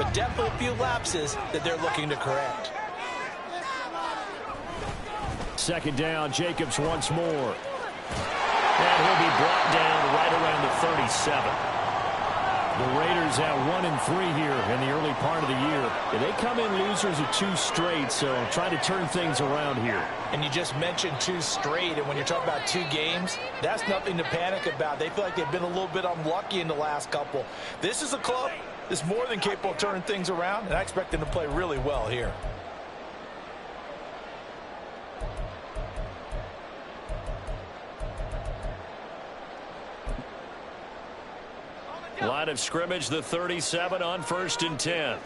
but definitely a few lapses that they're looking to correct. Second down, Jacobs once more. And he'll be brought down right around the 37. The Raiders at 1-3 here in the early part of the year. They come in losers of 2 straight, so trying to turn things around here. And you just mentioned 2 straight, and when you're talking about 2 games, that's nothing to panic about. They feel like they've been a little bit unlucky in the last couple. This is a club that's more than capable of turning things around, and I expect them to play really well here. Line of scrimmage, the 37 on 1st and 10.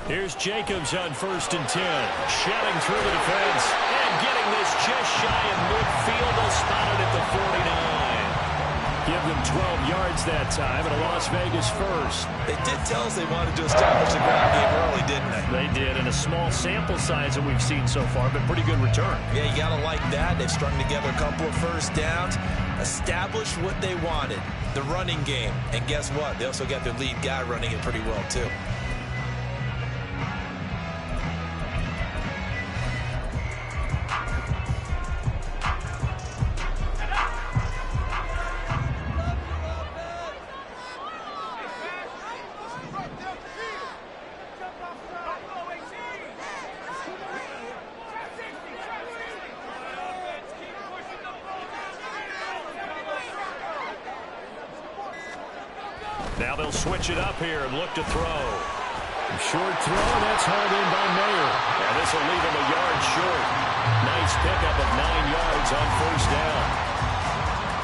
Here's Jacobs on 1st and 10. Shouting through the defense and getting this just shy of midfield. They'll spot it at the 49. Give them 12 yards that time and a Las Vegas first. They did tell us they wanted to establish the ground game early, didn't they? They did, in a small sample size that we've seen so far, but pretty good return. Yeah, you got to like that. They've strung together a couple of first downs, established what they wanted, the running game. And guess what? They also got their lead guy running it pretty well, too. Now they'll switch it up here and look to throw. Short throw, that's hauled in by Mayer. And this will leave him a yard short. Nice pickup of 9 yards on 1st down.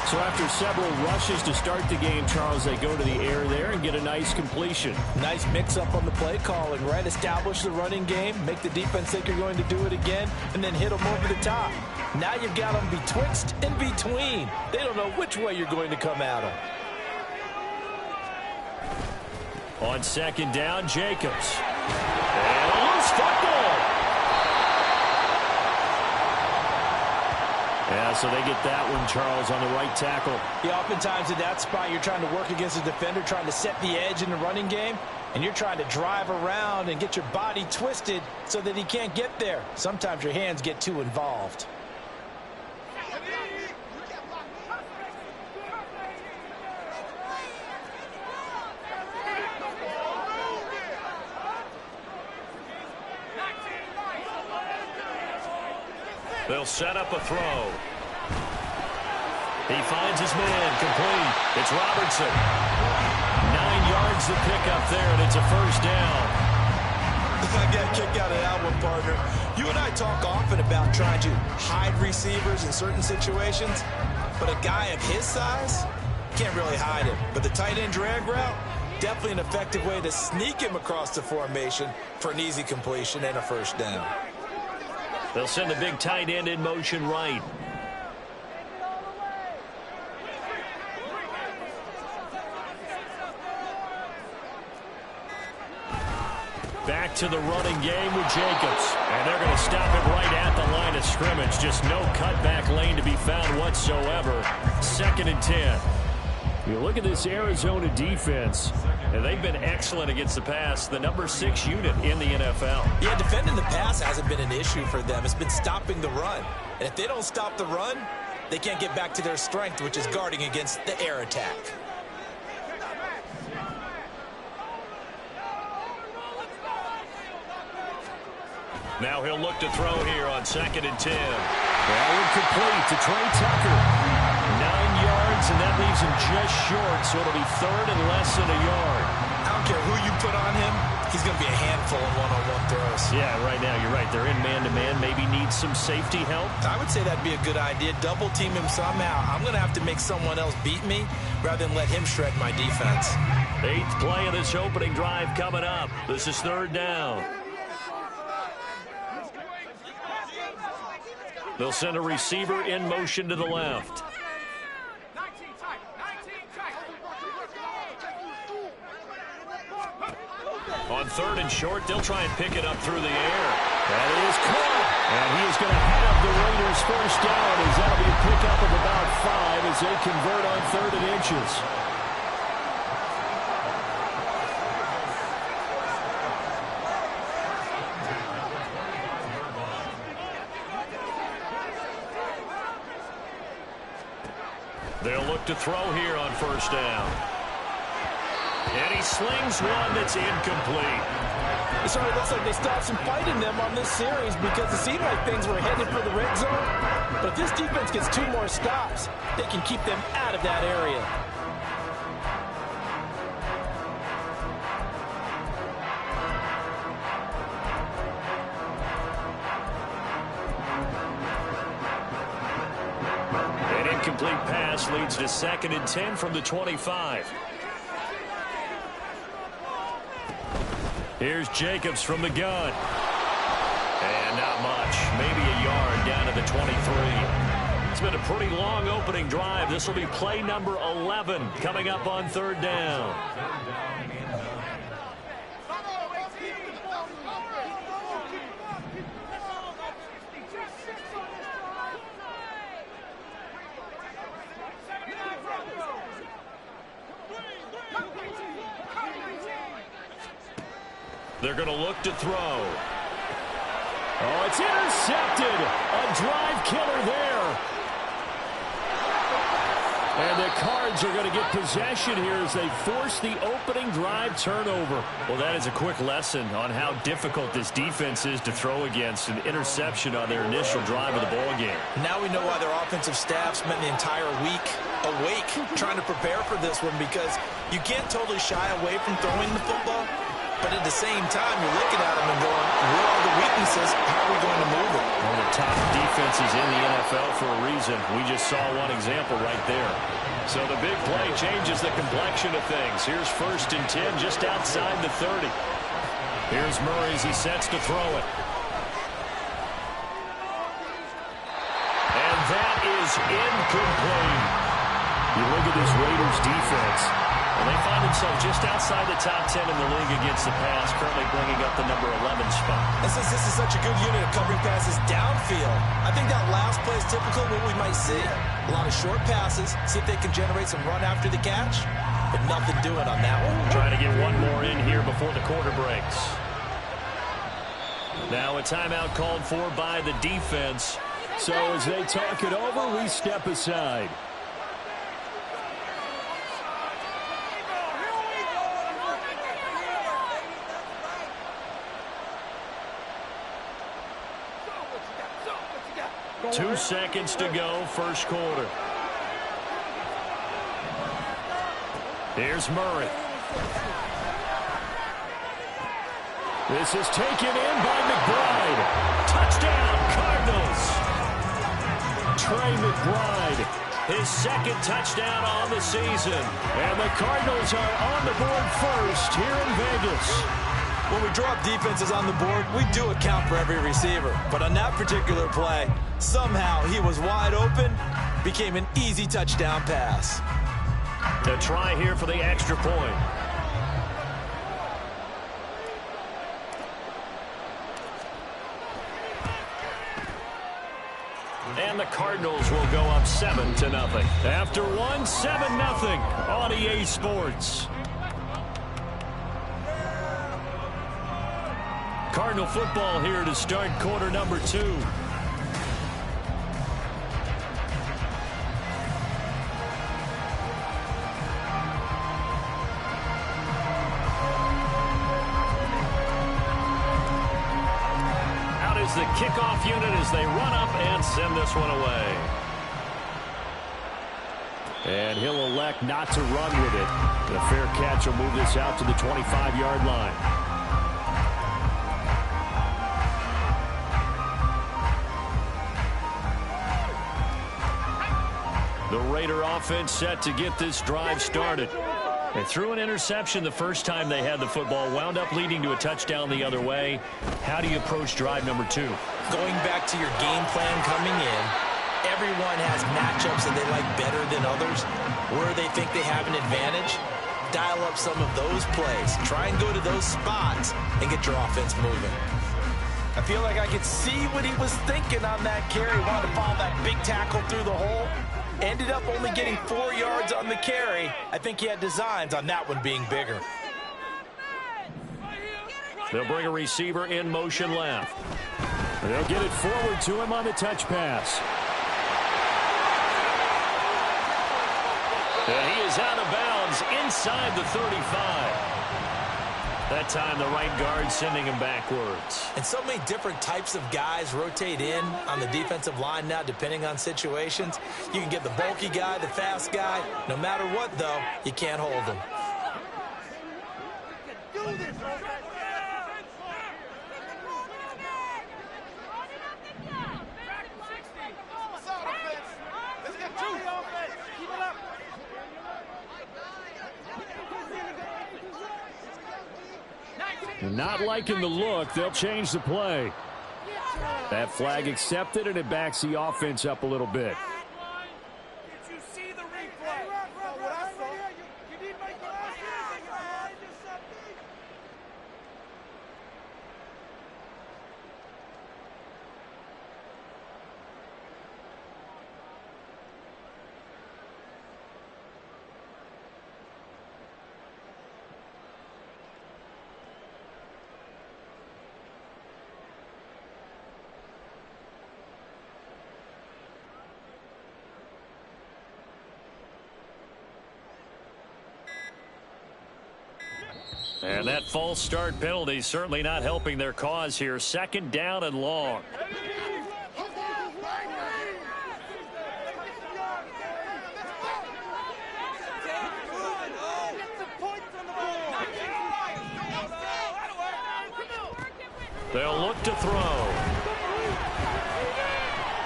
So after several rushes to start the game, Charles, they go to the air there and get a nice completion. Nice mix-up on the play calling, right? Establish the running game, make the defense think you're going to do it again, and then hit them over the top. Now you've got them betwixt and between. They don't know which way you're going to come at them. On 2nd down, Jacobs. And a loose football. Yeah, so they get that one, Charles, on the right tackle. Yeah, oftentimes in that spot, you're trying to work against a defender, trying to set the edge in the running game, and you're trying to drive around and get your body twisted so that he can't get there. Sometimes your hands get too involved. They'll set up a throw. He finds his man, complete. It's Robertson. 9 yards to pick up there, and it's a 1st down. I got a kick out of that one, partner. You and I talk often about trying to hide receivers in certain situations, but a guy of his size can't really hide him. But the tight end drag route, definitely an effective way to sneak him across the formation for an easy completion and a 1st down. They'll send the big tight end in motion right. Back to the running game with Jacobs. And they're going to stop him right at the line of scrimmage. Just no cutback lane to be found whatsoever. 2nd and 10. You look at this Arizona defense, and they've been excellent against the pass, the number 6 unit in the NFL. Yeah, defending the pass hasn't been an issue for them. It's been stopping the run. And if they don't stop the run, they can't get back to their strength, which is guarding against the air attack. Now he'll look to throw here on 2nd and 10. That one complete to Trey Tucker. 9 yards, and that leaves him just short, so it'll be 3rd and less than a yard. I don't care who you put on him, he's going to be a handful in one-on-one throws. Yeah, right now, you're right. They're in man-to-man, maybe need some safety help. I would say that'd be a good idea. Double team him somehow. I'm going to have to make someone else beat me rather than let him shred my defense. 8th play of this opening drive coming up. This is 3rd down. They'll send a receiver in motion to the left. On 3rd and short, they'll try and pick it up through the air. That is caught. And he is going to have the Raiders 1st down as that'll be a pickup of about 5 as they convert on 3rd and inches. to throw here on first down. And he slings one that's incomplete. It sort of looks like they stopped some fight in them on this series because it seemed like things were headed for the red zone. But if this defense gets 2 more stops, they can keep them out of that area. An incomplete pass leads to 2nd and 10 from the 25. Here's Jacobs from the gun. And not much. Maybe a yard down to the 23. It's been a pretty long opening drive. This will be play number 11 coming up on 3rd down. They're going to look to throw. Oh, it's intercepted. A drive killer there. And the Cards are going to get possession here as they force the opening drive turnover. Well, that is a quick lesson on how difficult this defense is to throw against. An interception on their initial drive of the ballgame. Now we know why their offensive staff spent the entire week awake trying to prepare for this one, because you can't totally shy away from throwing the football. But at the same time, you're looking at them and going, where are the weaknesses? How are we going to move it? One of the top defenses in the NFL for a reason. We just saw one example right there. So the big play changes the complexion of things. Here's 1st and 10 just outside the 30. Here's Murray as he sets to throw it. And that is incomplete. You look at this Raiders defense. And they find themselves just outside the top 10 in the league against the pass, currently bringing up the number 11 spot. And since this is such a good unit of covering passes downfield, I think that last play is typical of what we might see. A lot of short passes, see if they can generate some run after the catch, but nothing doing on that one. Trying to get one more in here before the quarter breaks. Now a timeout called for by the defense. So as they talk it over, we step aside. Two seconds to go, first quarter. Here's Murray. This is taken in by McBride. Touchdown, Cardinals. Trey McBride, his 2nd touchdown on the season. And the Cardinals are on the board first here in Vegas. When we drop defenses on the board, we do account for every receiver. But on that particular play, somehow he was wide open, became an easy touchdown pass. A try here for the extra point. And the Cardinals will go up 7-0. After one, 7-0 on EA Sports. Cardinal football here to start quarter number 2. Out is the kickoff unit as they run up and send this one away. And he'll elect not to run with it. The fair catch will move this out to the 25-yard line. The Raider offense set to get this drive started. They threw an interception the first time they had the football, wound up leading to a touchdown the other way. How do you approach drive number 2? Going back to your game plan coming in, everyone has matchups that they like better than others, where they think they have an advantage. Dial up some of those plays. Try and go to those spots and get your offense moving. I feel like I could see what he was thinking on that carry. Wanted to follow that big tackle through the hole. Ended up only getting 4 yards on the carry. I think he had designs on that one being bigger. They'll bring a receiver in motion left. They'll get it forward to him on the touch pass. And he is out of bounds inside the 35. That time, the right guard sending him backwards. And so many different types of guys rotate in on the defensive line now, depending on situations. You can get the bulky guy, the fast guy. No matter what, though, you can't hold him. Not liking the look. They'll change the play. That flag accepted, and it backs the offense up a little bit. Did you see the replay? What I saw. You need my glasses. And that false start penalty certainly not helping their cause here. Second down and long. They'll look to throw.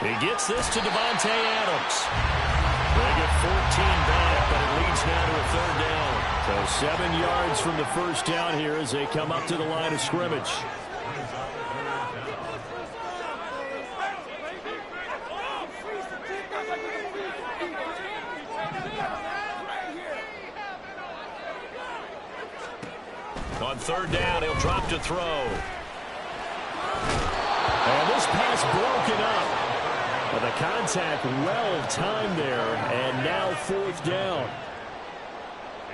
He gets this to Davante Adams. They get 14 back, but it leads now to a third down. So 7 yards from the first down here as they come up to the line of scrimmage. On third down, he'll drop to throw. And this pass broken up. But the contact well timed there, and now fourth down.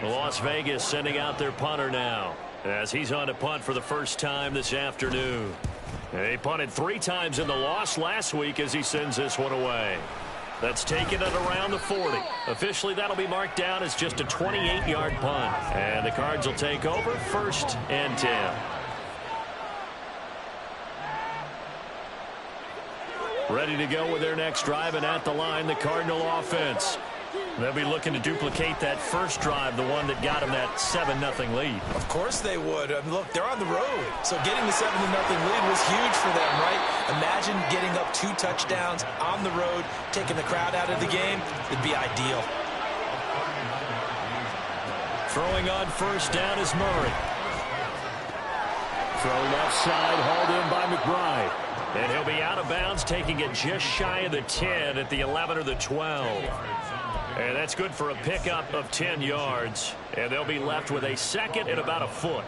Las Vegas sending out their punter now as he's on to punt for the first time this afternoon. He punted 3 times in the loss last week as he sends this one away. That's taken at around the 40. Officially, that'll be marked down as just a 28-yard punt. And the Cards will take over, 1st and 10. Ready to go with their next drive, and at the line, the Cardinal offense. They'll be looking to duplicate that first drive, the one that got them that 7-0 lead. Of course they would. I mean, look, they're on the road. So getting the 7-0 lead was huge for them, right? Imagine getting up 2 touchdowns on the road, taking the crowd out of the game. It'd be ideal. Throwing on first down is Murray. Throw left side, hauled in by McBride. And he'll be out of bounds, taking it just shy of the 10 at the 11 or the 12. And that's good for a pickup of 10 yards. And they'll be left with a second and about a foot.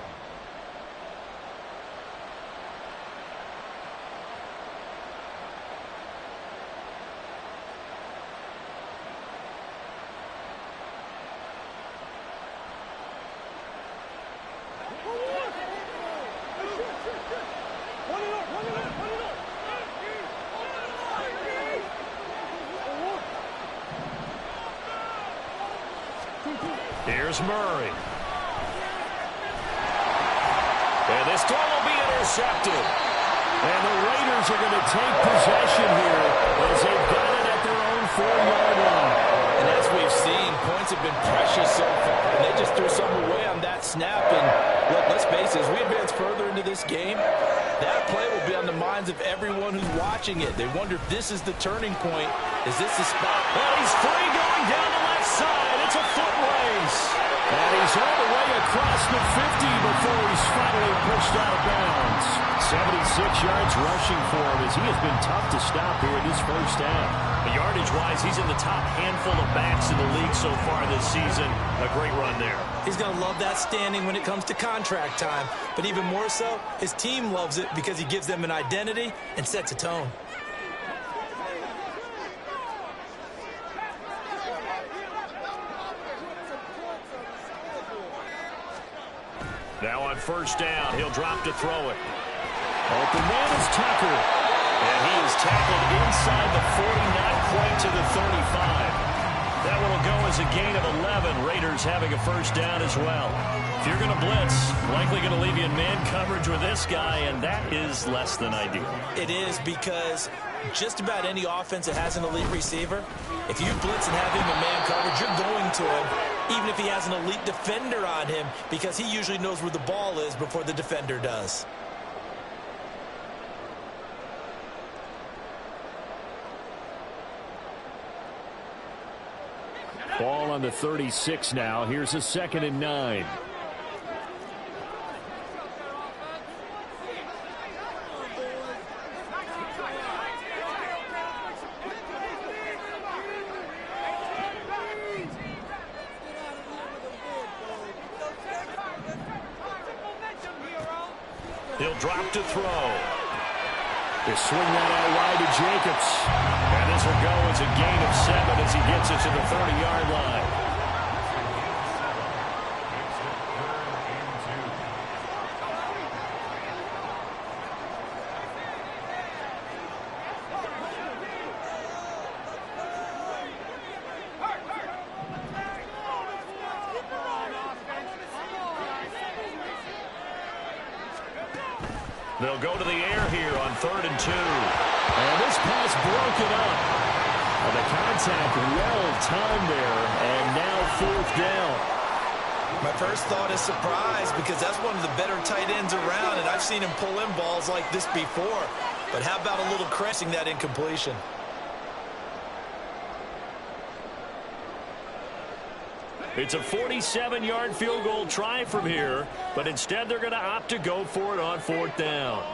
Here's Murray. And this throw will be intercepted. And the Raiders are going to take possession here as they've got it at their own 4-yard line. And as we've seen, points have been precious so far. And they just threw some away on that snap. And look, let's face it, as we advance further into this game, that play will be on the minds of everyone who's watching it. They wonder if this is the turning point. Is this the spot? Well, he's free going down the left side. It's a foot race. And he's all the way across the 50 before he's finally pushed out of bounds. 76 yards rushing for him as he has been tough to stop here in this first half. Yardage-wise, he's in the top handful of backs in the league so far this season. A great run there. He's going to love that standing when it comes to contract time. But even more so, his team loves it because he gives them an identity and sets a tone. Now on first down, he'll drop to throw it. Open man is Tucker. And he is tackled inside the 40, not quite to the 35. That one will go is a gain of 11. Raiders having a first down as well. If you're going to blitz, likely going to leave you in man coverage with this guy, and that is less than ideal. It is, because just about any offense that has an elite receiver, if you blitz and have him in man coverage, you're going to him, even if he has an elite defender on him, because he usually knows where the ball is before the defender does. Ball on the 36 now. Here's a 2nd and 9. He'll drop to throw. They swing that out wide to Jacobs. And this will go as a gain of 7 as he gets it to the 30-yard line. They'll go to the air here on 3rd and 2. And this pass broken up. Well, the contact well-timed there, and now 4th down. My first thought is surprise, because that's one of the better tight ends around, and I've seen him pull in balls like this before. But how about a little crashing that incompletion? It's a 47-yard field goal try from here, but instead they're going to opt to go for it on 4th down.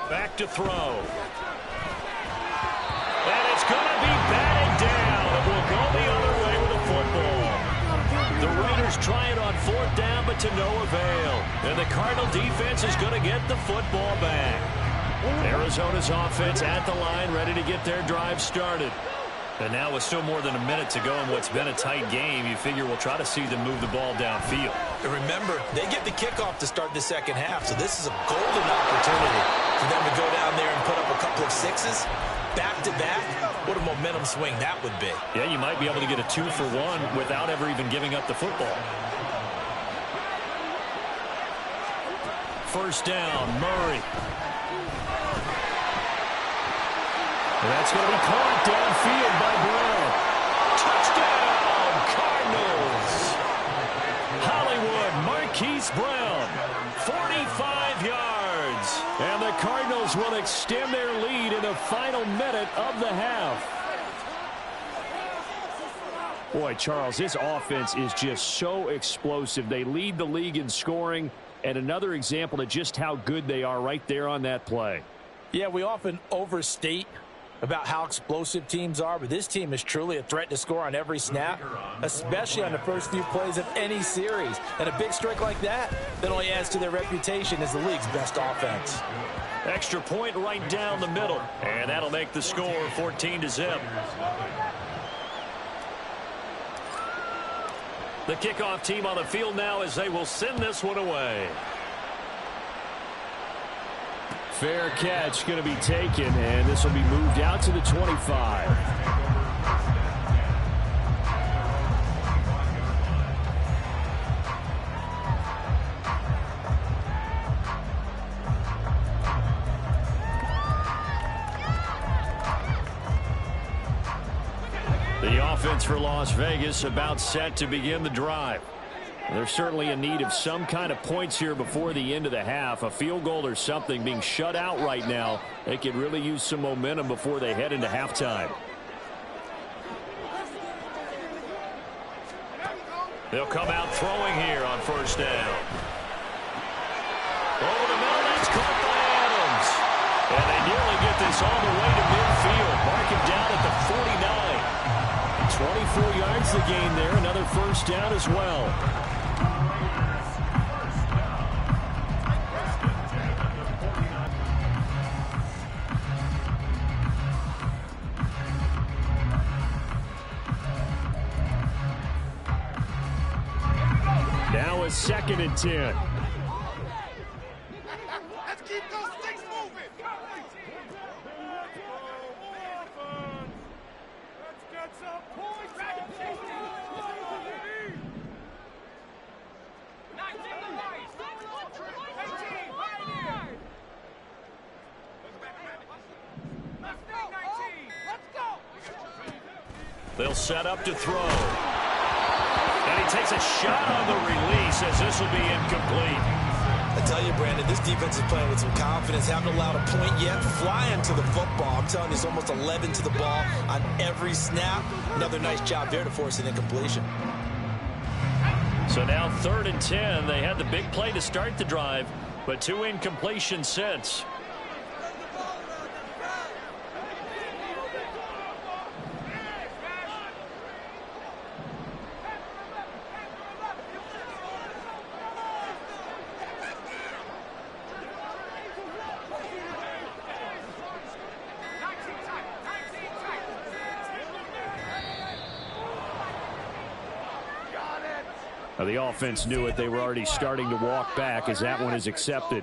Back to throw. And it's going to be batted down. It will go the other way with the football. The Raiders try it on 4th down, but to no avail. And the Cardinal defense is going to get the football back. Arizona's offense at the line, ready to get their drive started. And now with still more than a minute to go in what's been a tight game, you figure we'll try to see them move the ball downfield. And remember, they get the kickoff to start the second half, so this is a golden opportunity for them to go down there and put up a couple of sixes back-to-back. What a momentum swing that would be. Yeah, you might be able to get a 2-for-1 without ever even giving up the football. First down, Murray. And that's going to be caught downfield by Brown. Touchdown, Cardinals. Hollywood Marquise Brown, 45 yards. And the Cardinals will extend their lead in the final minute of the half. Boy, Charles, this offense is just so explosive. They lead the league in scoring, and another example of just how good they are right there on that play. Yeah, we often overstate about how explosive teams are, but this team is truly a threat to score on every snap, especially on the first few plays of any series. And a big streak like that only adds to their reputation as the league's best offense. Extra point right down the middle, and that'll make the score 14-0. The kickoff team on the field now as they will send this one away. Fair catch going to be taken, and this will be moved out to the 25. The offense for Las Vegas about set to begin the drive. They're certainly in need of some kind of points here before the end of the half. A field goal or something. Being shut out right now, they could really use some momentum before they head into halftime. They'll come out throwing here on first down. Over the middle, that's caught by Adams. And they nearly get this all the way to midfield. Mark him down at the 49. 24 yards the gain there. Another first down as well. 2nd and 10. Let's keep those sticks moving. Let's get some points. 18, Pioneer. Let's go. They'll set up to throw. And he takes a shot on the release as this will be incomplete. I tell you, Brandon, this defense is playing with some confidence. Haven't allowed a point yet. Flying to the football. I'm telling you, it's almost 11 to the ball on every snap. Another nice job there to force an incompletion. So now 3rd and 10. They had the big play to start the drive, but 2 incompletions since. Now the offense knew it. They were already starting to walk back as that one is accepted.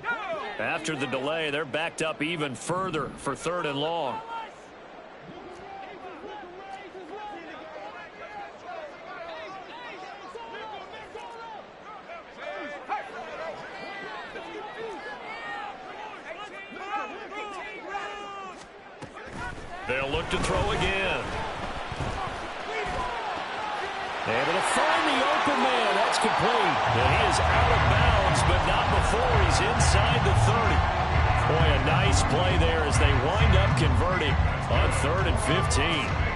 After the delay, they're backed up even further for 3rd and long. They'll look to throw again. Able to find the open man. That's complete. And he is out of bounds, but not before he's inside the 30. Boy, a nice play there as they wind up converting on 3rd and 15.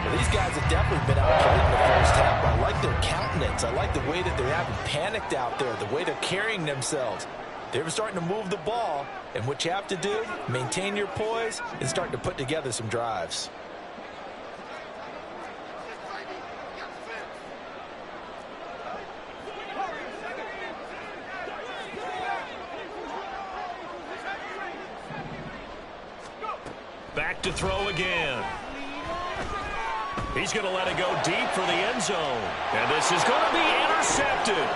Well, these guys have definitely been outplayed in the first half. I like their countenance. I like the way that they're having panicked out there, the way they're carrying themselves. They're starting to move the ball, and what you have to do, maintain your poise and start to put together some drives. Back to throw again. He's going to let it go deep for the end zone. And this is going to be intercepted.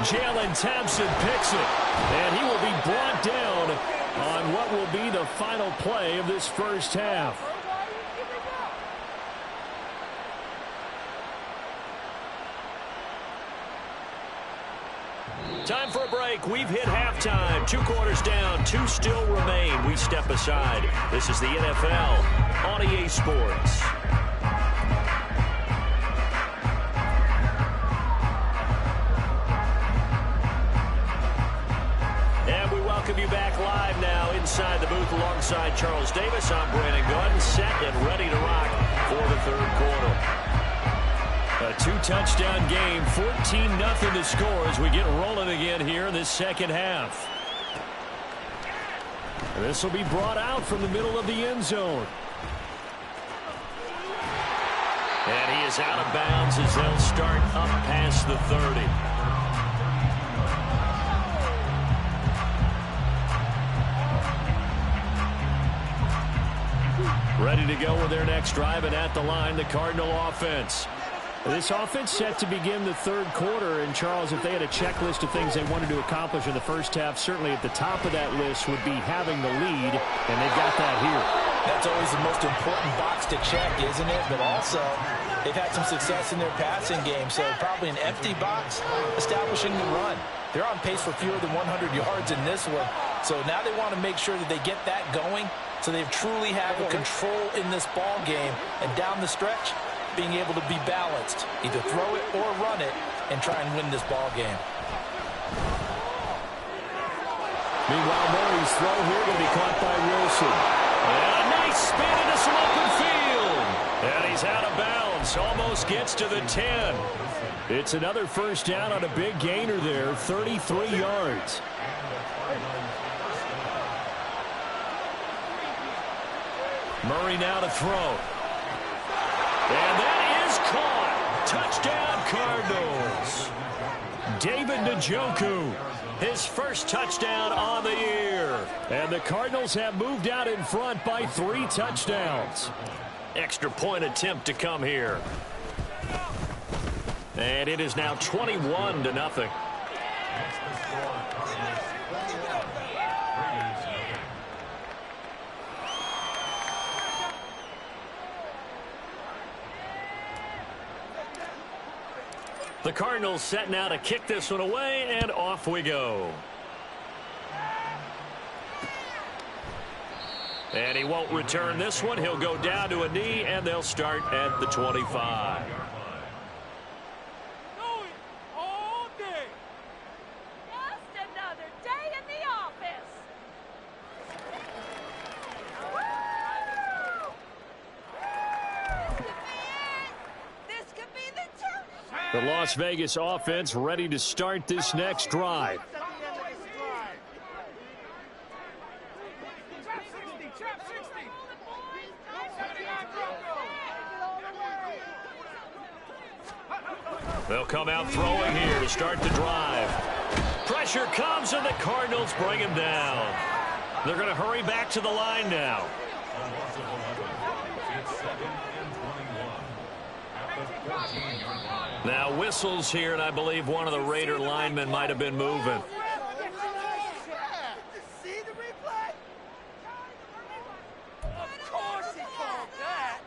Jalen Thompson picks it. And he will be brought down on what will be the final play of this first half. Time for a break. We've hit halftime. 2 quarters down. 2 still remain. We step aside. This is the NFL on EA Sports. And we welcome you back live now inside the booth alongside Charles Davis. I'm Brandon Gaudin, set and ready to rock for the 3rd quarter. A 2-touchdown game, 14-0 to score as we get rolling again here in this second half. This will be brought out from the middle of the end zone. And he is out of bounds as they'll start up past the 30. Ready to go with their next drive, and at the line, the Cardinal offense. This offense set to begin the 3rd quarter, and Charles, if they had a checklist of things they wanted to accomplish in the first half, certainly at the top of that list would be having the lead, and they've got that here. That's always the most important box to check, isn't it? But also, they've had some success in their passing game, so probably an empty box, establishing the run. They're on pace for fewer than 100 yards in this one, so now they want to make sure that they get that going, so they truly have a control in this ball game, and down the stretch, being able to be balanced, either throw it or run it, and try and win this ball game. Meanwhile, Murray's throw here going to be caught by Wilson. And a nice spin into some open field. And he's out of bounds, almost gets to the 10. It's another first down on a big gainer there, 33 yards. Murray now to throw. And that is caught. Touchdown, Cardinals. David Njoku, his first touchdown on the year. And the Cardinals have moved out in front by 3 touchdowns. Extra point attempt to come here. And it is now 21-0. The Cardinals set now to kick this one away, and off we go. And he won't return this one. He'll go down to a knee, and they'll start at the 25. All day. Just another day in the office. This could be the turn. The Las Vegas offense ready to start this next drive. They'll come out throwing here to start the drive. Pressure comes, and the Cardinals bring him down. They're going to hurry back to the line now. Now whistles here, and I believe one of the Raider linemen might have been moving. See the replay? Of course he called that.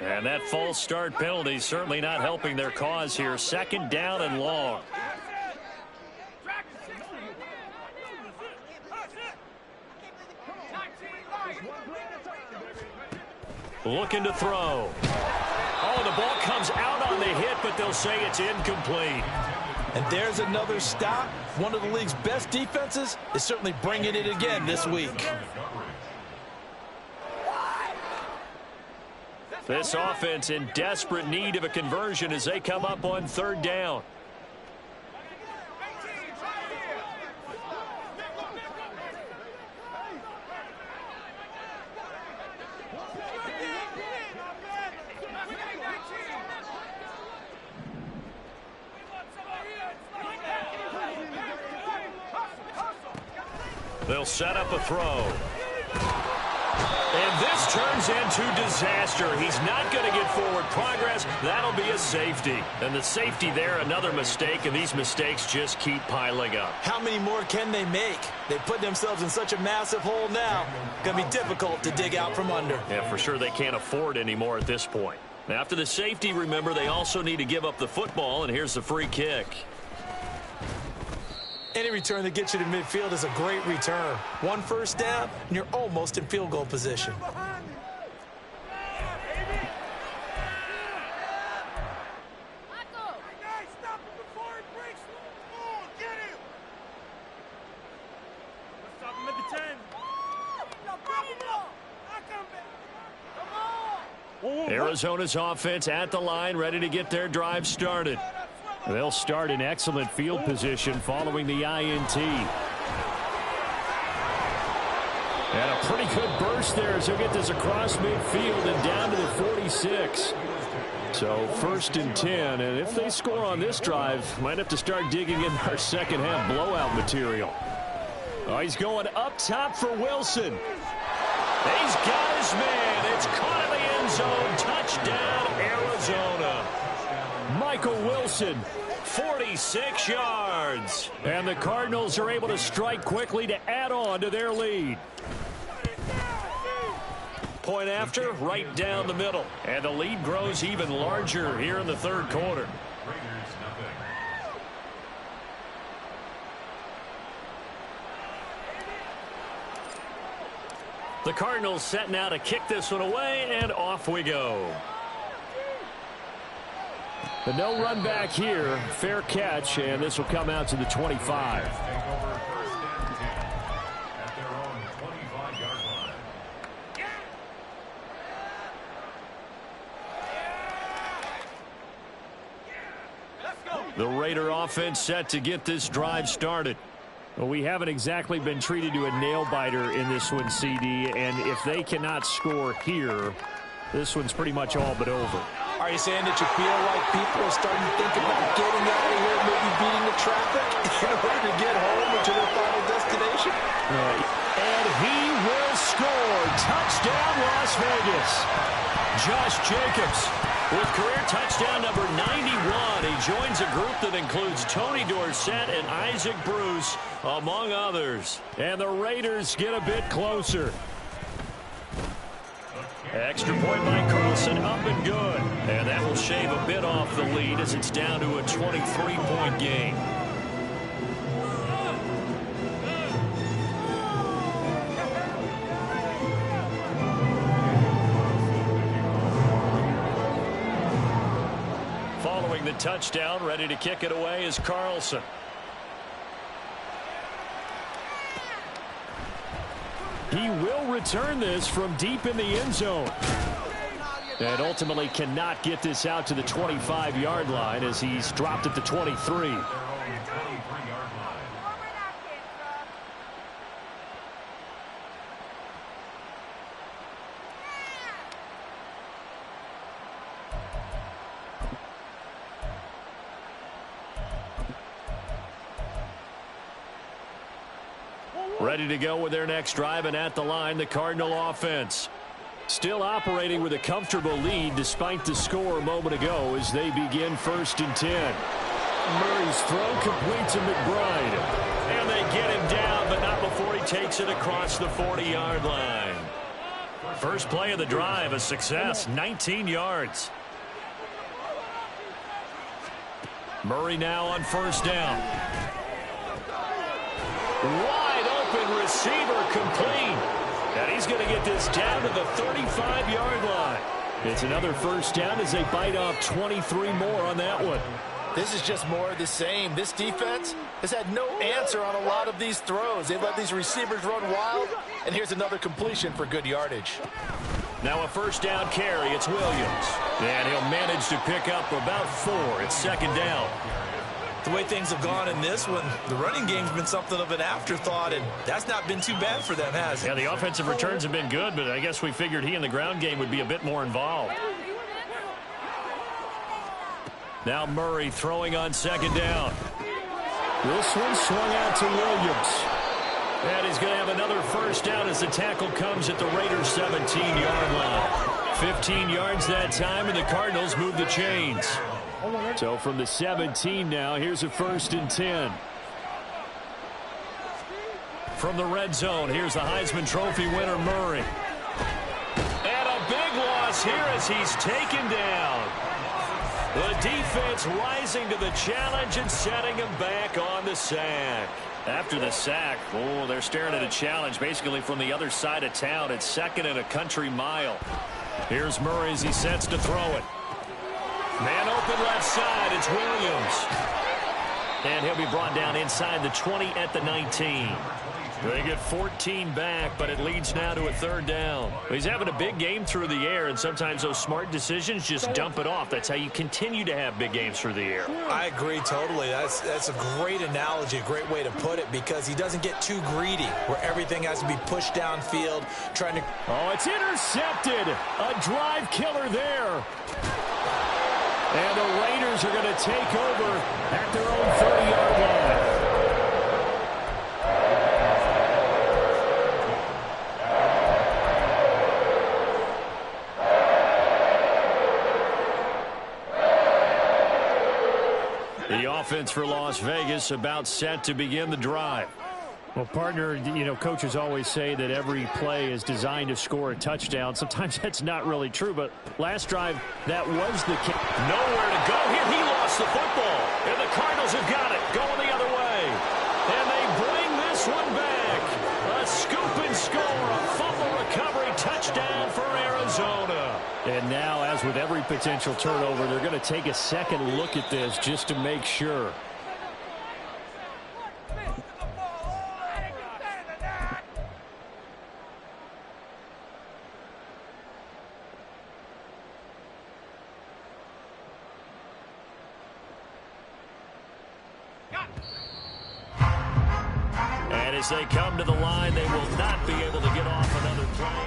And that false start penalty certainly not helping their cause here. Second down and long. Looking to throw. Oh, the ball comes out on the hit, but they'll say it's incomplete. And there's another stop. One of the league's best defenses is certainly bringing it again this week. This offense in desperate need of a conversion as they come up on third down. They'll set up a throw. And this turns into disaster. He's not going to get forward progress. That'll be a safety. And the safety there, another mistake, and these mistakes just keep piling up. How many more can they make? They put themselves in such a massive hole now. Going to be difficult to dig out from under. Yeah, for sure they can't afford any more at this point. Now, after the safety, remember, they also need to give up the football, and here's the free kick. Any return that gets you to midfield is a great return. One first down, and you're almost in field goal position. Arizona's offense at the line, ready to get their drive started. They'll start in excellent field position following the INT. And a pretty good burst there as he'll get this across midfield and down to the 46. So 1st and 10, and if they score on this drive, might have to start digging in our second half blowout material. Oh, he's going up top for Wilson. He's got his man. It's caught in the end zone. Touchdown, Arizona. Michael Wilson, 46 yards. And the Cardinals are able to strike quickly to add on to their lead. Point after, right down the middle. And the lead grows even larger here in the third quarter. The Cardinals set now to kick this one away, and off we go. The no run back here, fair catch, and this will come out to the 25. The Raider offense set to get this drive started. Well, we haven't exactly been treated to a nail-biter in this one, CD, and if they cannot score here, this one's pretty much all but over. Are you saying that you feel like people are starting to think about getting out of here, maybe beating the traffic in order to get home or to their final destination? And he will score. Touchdown, Las Vegas. Josh Jacobs with career touchdown number 91. He joins a group that includes Tony Dorsett and Isaac Bruce, among others. And the Raiders get a bit closer. Extra point by Carl. Carlson up and good. And that will shave a bit off the lead as it's down to a 23-point game. Following the touchdown, ready to kick it away is Carlson. He will return this from deep in the end zone. And ultimately cannot get this out to the 25-yard line as he's dropped at the 23. Ready to go with their next drive, and at the line, the Cardinal offense. Still operating with a comfortable lead despite the score a moment ago as they begin 1st and 10. Murray's throw complete to McBride. And they get him down, but not before he takes it across the 40-yard line. First play of the drive, a success, 19 yards. Murray now on 1st down. Wide open receiver complete. And he's going to get this down to the 35-yard line. It's another 1st down as they bite off 23 more on that one. This is just more of the same. This defense has had no answer on a lot of these throws. They've let these receivers run wild, and here's another completion for good yardage. Now a 1st down carry. It's Williams. And he'll manage to pick up about 4. It's 2nd down. The way things have gone in this one, the running game's been something of an afterthought, and that's not been too bad for them, has it? Yeah, the offensive returns have been good, but I guess we figured he in the ground game would be a bit more involved. Now Murray throwing on 2nd down. This one swung out to Williams. And he's going to have another 1st down as the tackle comes at the Raiders' 17-yard line. 15 yards that time, and the Cardinals move the chains. So from the 17 now, here's a 1st and 10. From the red zone, here's the Heisman Trophy winner, Murray. And a big loss here as he's taken down. The defense rising to the challenge and setting him back on the sack. After the sack, they're staring at a challenge basically from the other side of town. It's 2nd and a country mile. Here's Murray as he sets to throw it. Man open left side, it's Williams. And he'll be brought down inside the 20 at the 19. They get 14 back, but it leads now to a 3rd down. He's having a big game through the air, and sometimes those smart decisions just dump it off. That's how you continue to have big games through the air. I agree totally. That's a great analogy, a great way to put it, because he doesn't get too greedy where everything has to be pushed downfield, trying to... Oh, it's intercepted. A drive killer there. And the Raiders are going to take over at their own 30-yard line. The offense for Las Vegas about set to begin the drive. Well, partner, coaches always say that every play is designed to score a touchdown. Sometimes that's not really true, but last drive, that was the case. Nowhere to go here. He lost the football, and the Cardinals have got it, going the other way. And they bring this one back. A scoop and score, a fumble recovery touchdown for Arizona. And now, as with every potential turnover, they're going to take a second look at this just to make sure. And as they come to the line, they will not be able to get off another play.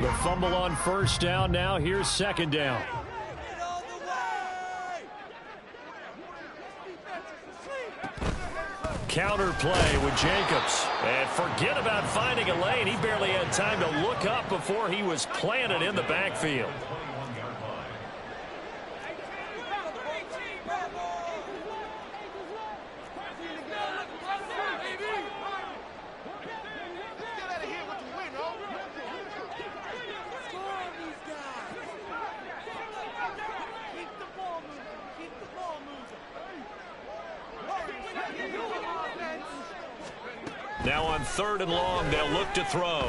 The fumble on 1st down. Now here's 2nd down. Counter play with Jacobs. And forget about finding a lane. He barely had time to look up before he was planted in the backfield. Now on 3rd and long, they'll look to throw.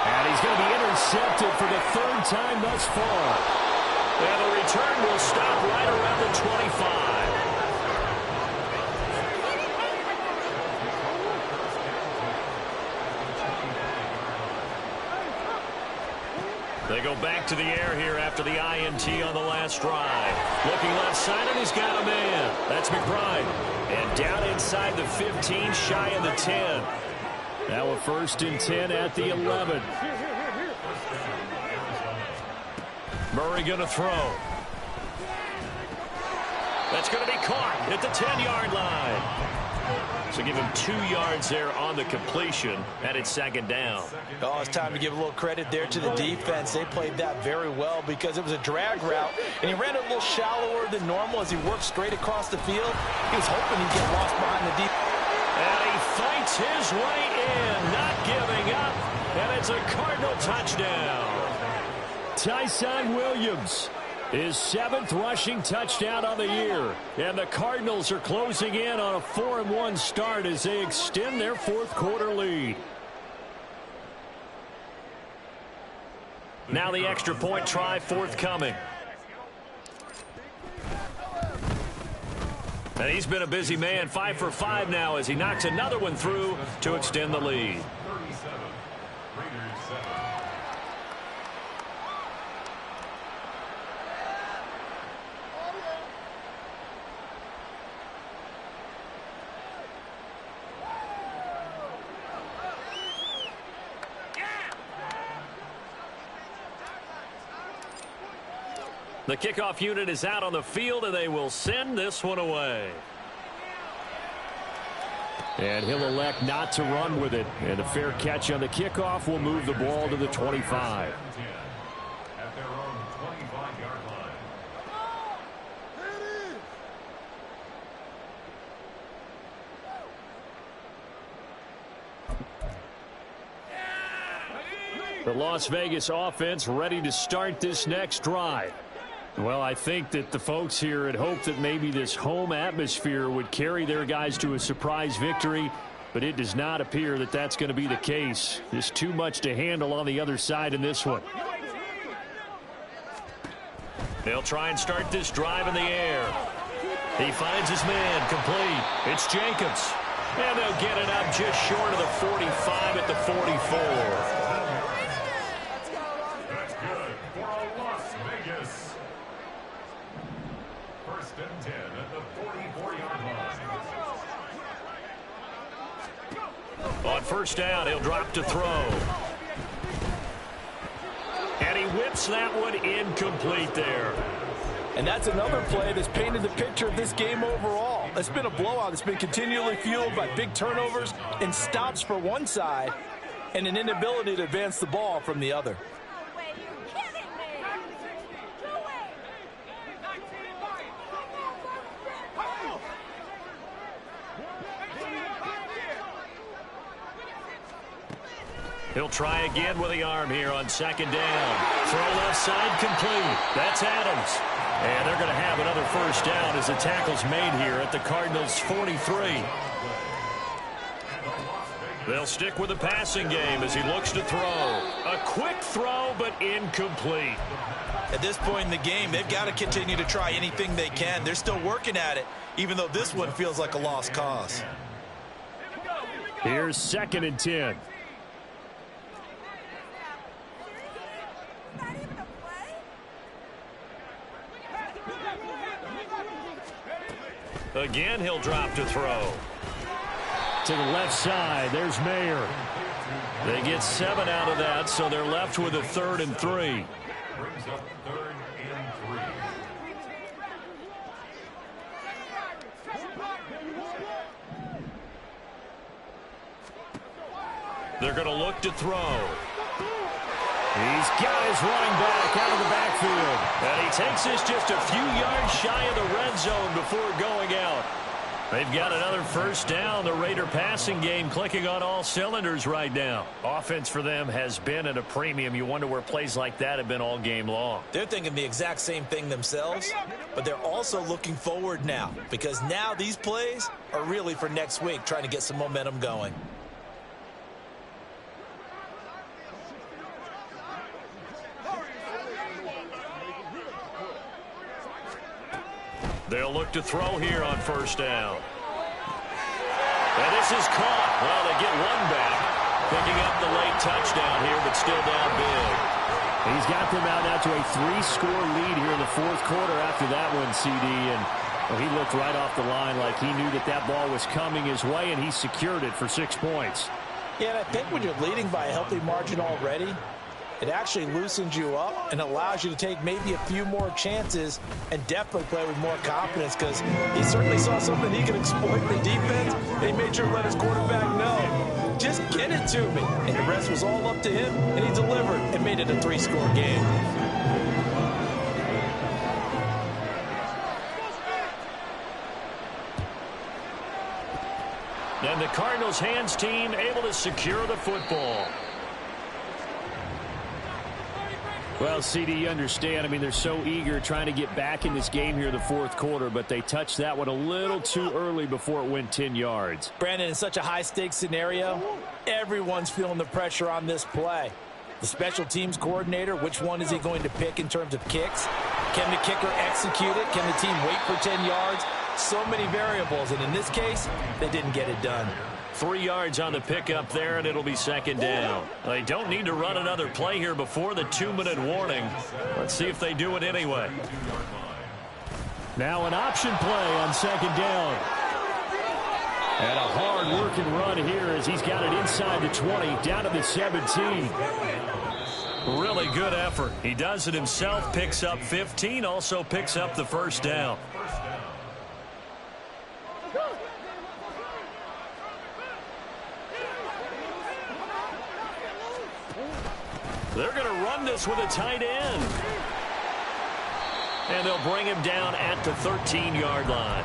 And he's going to be intercepted for the 3rd time thus far. And the return will stop right around the 25. They go back to the air here after the INT on the last drive. Looking left side, and he's got a man. That's McBride. And down inside the 15, shy of the 10. Now a 1st and 10 at the 11. Murray going to throw. That's going to be caught at the 10-yard line. So give him 2 yards there on the completion, and it's 2nd down. Oh, it's time to give a little credit there to the defense. They played that very well because it was a drag route, and he ran it a little shallower than normal as he worked straight across the field. He was hoping he'd get lost behind the defense. And he fights his way in, not giving up, and it's a Cardinal touchdown. Tyson Williams, his 7th rushing touchdown on the year. And the Cardinals are closing in on a 4-1 start as they extend their 4th quarter lead. Now the extra point try forthcoming. And he's been a busy man, 5 for 5 now as he knocks another one through to extend the lead. The kickoff unit is out on the field, and they will send this one away. And he'll elect not to run with it. And a fair catch on the kickoff will move the ball to the 25. At their own 25-yard line. The Las Vegas offense ready to start this next drive. Well, I think that the folks here had hoped that maybe this home atmosphere would carry their guys to a surprise victory, but it does not appear that that's going to be the case. There's too much to handle on the other side in this one. They'll try and start this drive in the air. He finds his man complete. It's Jacobs. And they'll get it up just short of the 45 at the 44. On 1st down, he'll drop to throw. And he whips that one incomplete there. And that's another play that's painted the picture of this game overall. It's been a blowout. It's been continually fueled by big turnovers and stops for one side and an inability to advance the ball from the other. He'll try again with the arm here on 2nd down. Throw left side complete. That's Adams. And they're going to have another 1st down as the tackle's made here at the Cardinals' 43. They'll stick with the passing game as he looks to throw. A quick throw, but incomplete. At this point in the game, they've got to continue to try anything they can. They're still working at it, even though this one feels like a lost cause. Here's 2nd and 10. Again, he'll drop to throw. To the left side, there's Mayer. They get 7 out of that, so they're left with a 3rd and 3. Brings up 3rd and 3. They're going to look to throw. He's got his running back out of the backfield. And he takes this just a few yards shy of the red zone before going out. They've got another first down. The Raider passing game clicking on all cylinders right now. Offense for them has been at a premium. You wonder where plays like that have been all game long. They're thinking the exact same thing themselves, but they're also looking forward now because now these plays are really for next week, trying to get some momentum going. They'll look to throw here on first down. And this is caught. Well, they get one back. Picking up the late touchdown here, but still down big. He's got them out now to a 3-score lead here in the fourth quarter after that one, CD. And well, he looked right off the line like he knew that that ball was coming his way, and he secured it for 6 points. Yeah, and I think when you're leading by a healthy margin already, it actually loosens you up and allows you to take maybe a few more chances and definitely play with more confidence because he certainly saw something he could exploit the defense, and he made sure to let his quarterback know, just get it to me. And the rest was all up to him, and he delivered and made it a 3-score game. And the Cardinals hands team able to secure the football. Well, CD, you understand. I mean, they're so eager trying to get back in this game here in the fourth quarter, but they touched that one a little too early before it went 10 yards. Brandon, in such a high-stakes scenario, everyone's feeling the pressure on this play. The special teams coordinator, which one is he going to pick in terms of kicks? Can the kicker execute it? Can the team wait for 10 yards? So many variables, and in this case, they didn't get it done. 3 yards on the pickup there, and it'll be second down. They don't need to run another play here before the 2-minute warning. Let's see if they do it anyway. Now an option play on second down. And a hard-working run here as he's got it inside the 20, down to the 17. Really good effort. He does it himself, picks up 15, also picks up the first down. They're going to run this with a tight end. And they'll bring him down at the 13-yard line.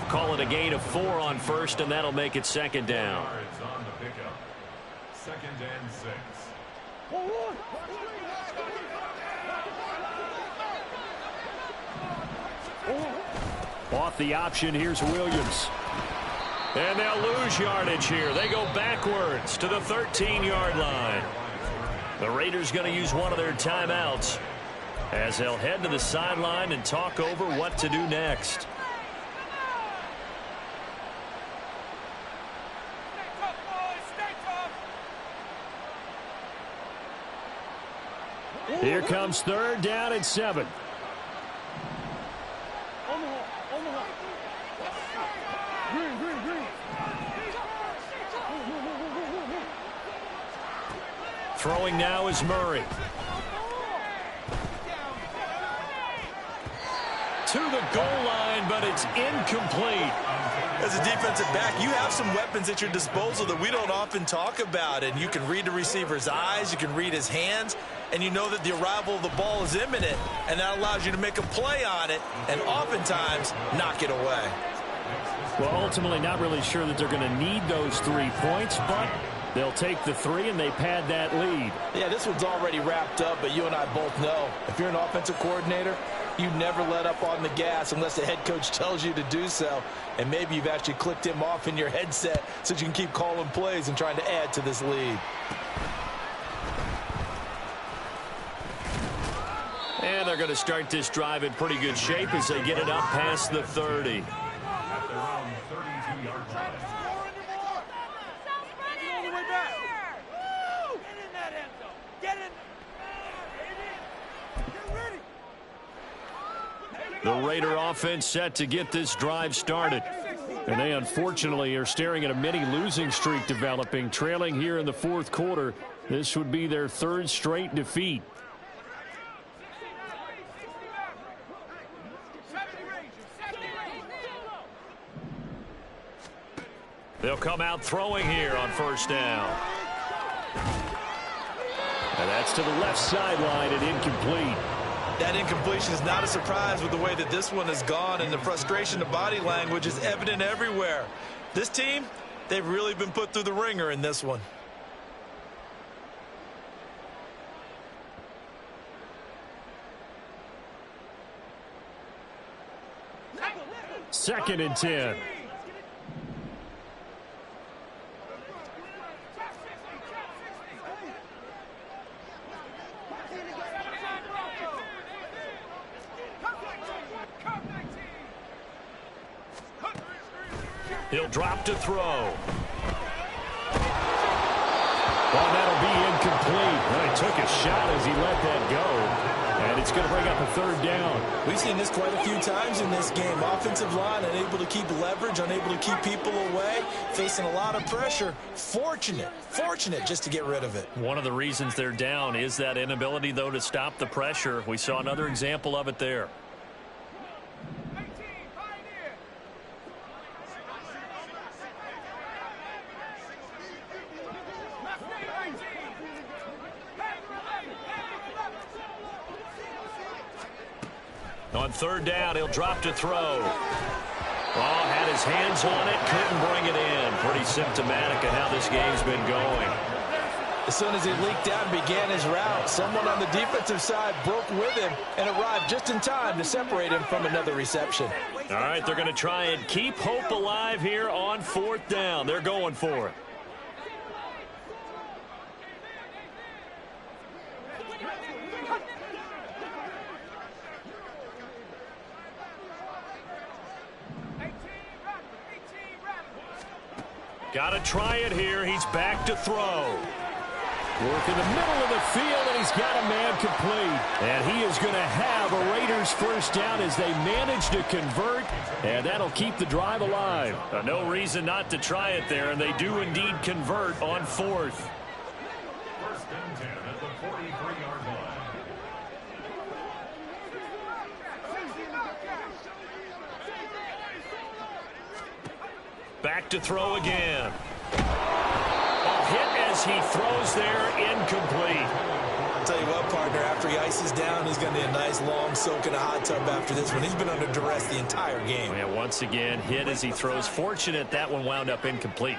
Call it a gain of 4 on first, and that'll make it second down. On the pickup. 2nd and 6. Off the option, here's Williams. And they'll lose yardage here. They go backwards to the 13-yard line. The Raiders going to use one of their timeouts as they'll head to the sideline and talk over what to do next. Here comes 3rd down and 7. Throwing now is Murray. To the goal line, but it's incomplete. As a defensive back, you have some weapons at your disposal that we don't often talk about, and you can read the receiver's eyes, you can read his hands, and you know that the arrival of the ball is imminent, and that allows you to make a play on it and oftentimes knock it away. Well, ultimately not really sure that they're going to need those 3 points, but they'll take the 3 and they pad that lead. Yeah, this one's already wrapped up, but you and I both know if you're an offensive coordinator, you never let up on the gas unless the head coach tells you to do so. And maybe you've actually clicked him off in your headset so you can keep calling plays and trying to add to this lead. And they're going to start this drive in pretty good shape as they get it up past the 30. At their own 32-yard line. All the way back. Get in that end zone. Get in. Get ready. The Raider offense set to get this drive started. And they unfortunately are staring at a mini losing streak developing, trailing here in the fourth quarter. This would be their 3rd straight defeat. They'll come out throwing here on first down. And that's to the left sideline and incomplete. That incompletion is not a surprise with the way that this one has gone, and the frustration, the body language is evident everywhere. This team, they've really been put through the ringer in this one. Second and 10. He'll drop to throw. Well, that'll be incomplete. Well, he took a shot as he let that go. And it's going to bring up a third down. We've seen this quite a few times in this game. Offensive line unable to keep leverage, unable to keep people away, facing a lot of pressure. Fortunate just to get rid of it. One of the reasons they're down is that inability, though, to stop the pressure. We saw another example of it there. On third down, he'll drop to throw. Oh, had his hands on it, couldn't bring it in. Pretty symptomatic of how this game's been going. As soon as he leaked out and began his route, someone on the defensive side broke with him and arrived just in time to separate him from another reception. All right, they're going to try and keep hope alive here on fourth down. They're going for it. Got to try it here. He's back to throw. Work in the middle of the field, and he's got a man complete. And he is going to have a Raiders first down as they manage to convert, and that'll keep the drive alive. No reason not to try it there, and they do indeed convert on fourth. First and 10 at the 43-yard line. Back to throw again. A hit as he throws there, incomplete. I'll tell you what, partner, after he ices down, he's going to need a nice long soak in a hot tub after this one. He's been under duress the entire game. Yeah, once again, hit as he throws. Fortunate that one wound up incomplete.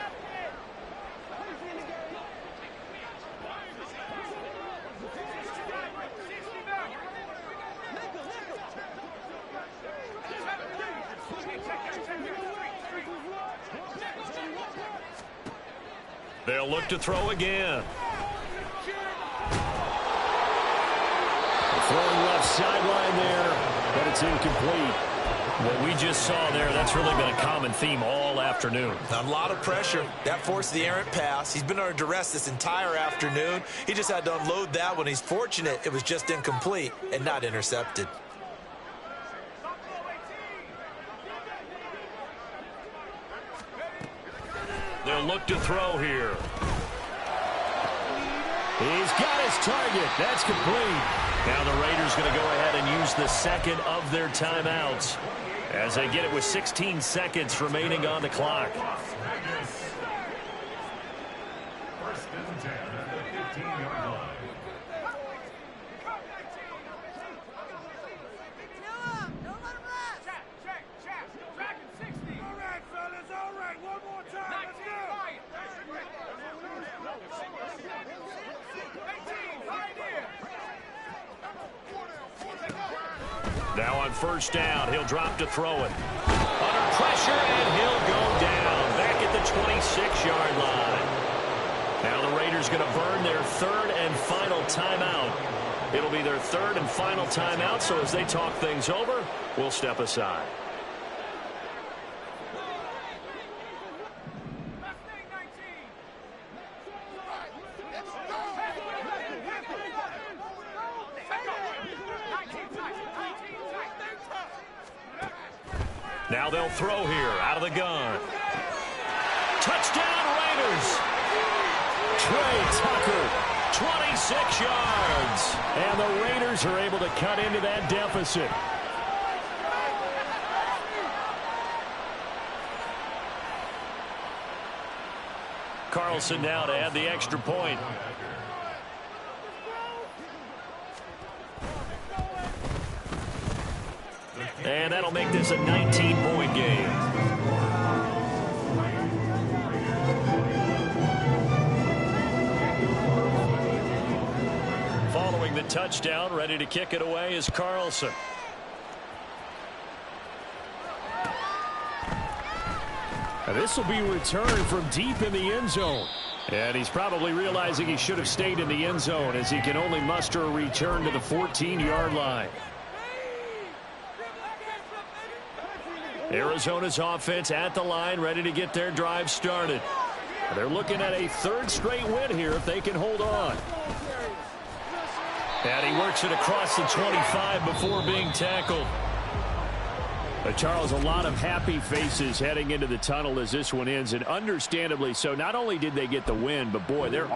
They'll look to throw again. Throwing left sideline there, but it's incomplete. What we just saw there, that's really been a common theme all afternoon. A lot of pressure. That forced the errant pass. He's been under duress this entire afternoon. He just had to unload that one. He's fortunate it was just incomplete and not intercepted. They'll look to throw here. He's got his target. That's complete. Now the Raiders going to go ahead and use the second of their timeouts as they get it with 16 seconds remaining on the clock. First and 10 at the 15-yard line. Now on first down, he'll drop to throw it. Under pressure, and he'll go down back at the 26-yard line. Now the Raiders going to burn their third and final timeout. It'll be their third and final timeout, so as they talk things over, we'll step aside. Now they'll throw here out of the gun. Touchdown Raiders. Trey Tucker, 26 yards. And the Raiders are able to cut into that deficit. Carlson now to add the extra point. And that'll make this a 19-point game. Following the touchdown, ready to kick it away is Carlson. Now this will be returned from deep in the end zone. And he's probably realizing he should have stayed in the end zone as he can only muster a return to the 14-yard line. Arizona's offense at the line, ready to get their drive started. They're looking at a third straight win here if they can hold on. And he works it across the 25 before being tackled. Charles, a lot of happy faces heading into the tunnel as this one ends, and understandably so. Not only did they get the win, but boy, they're